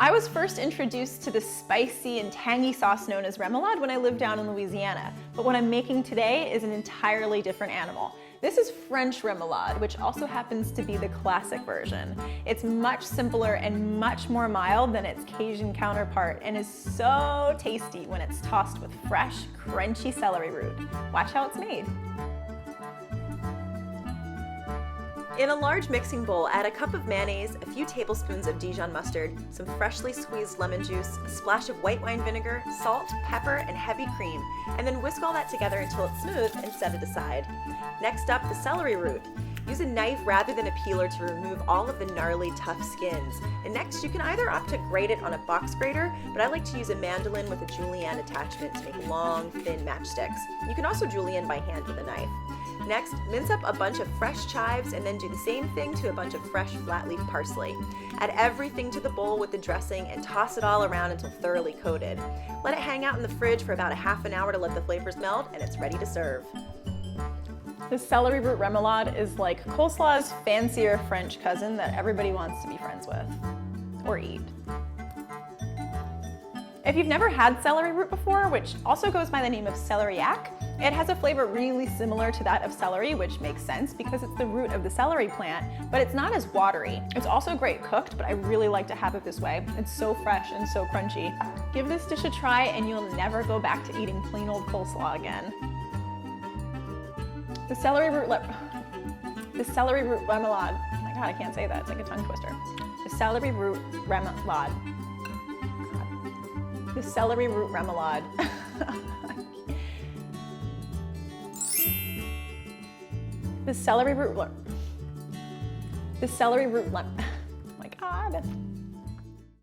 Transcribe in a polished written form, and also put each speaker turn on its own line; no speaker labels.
I was first introduced to the spicy and tangy sauce known as remoulade when I lived down in Louisiana, but what I'm making today is an entirely different animal. This is French remoulade, which also happens to be the classic version. It's much simpler and much more mild than its Cajun counterpart and is so tasty when it's tossed with fresh, crunchy celery root. Watch how it's made. In a large mixing bowl, add a cup of mayonnaise, a few tablespoons of Dijon mustard, some freshly squeezed lemon juice, a splash of white wine vinegar, salt, pepper, and heavy cream, and then whisk all that together until it's smooth and set it aside. Next up, the celery root. Use a knife rather than a peeler to remove all of the gnarly, tough skins. And next, you can either opt to grate it on a box grater, but I like to use a mandolin with a julienne attachment to make long, thin matchsticks. You can also julienne by hand with a knife. Next, mince up a bunch of fresh chives and then do the same thing to a bunch of fresh flat leaf parsley. Add everything to the bowl with the dressing and toss it all around until thoroughly coated. Let it hang out in the fridge for about a half an hour to let the flavors melt, and it's ready to serve. The celery root remoulade is like coleslaw's fancier French cousin that everybody wants to be friends with, or eat. If you've never had celery root before, which also goes by the name of celeriac, it has a flavor really similar to that of celery, which makes sense because it's the root of the celery plant, but it's not as watery. It's also great cooked, but I really like to have it this way. It's so fresh and so crunchy. Give this dish a try and you'll never go back to eating plain old coleslaw again. The celery root remoulade. Oh my God, I can't say that. It's like a tongue twister. The celery root remoulade. The celery root remoulade. The celery root. Oh my God.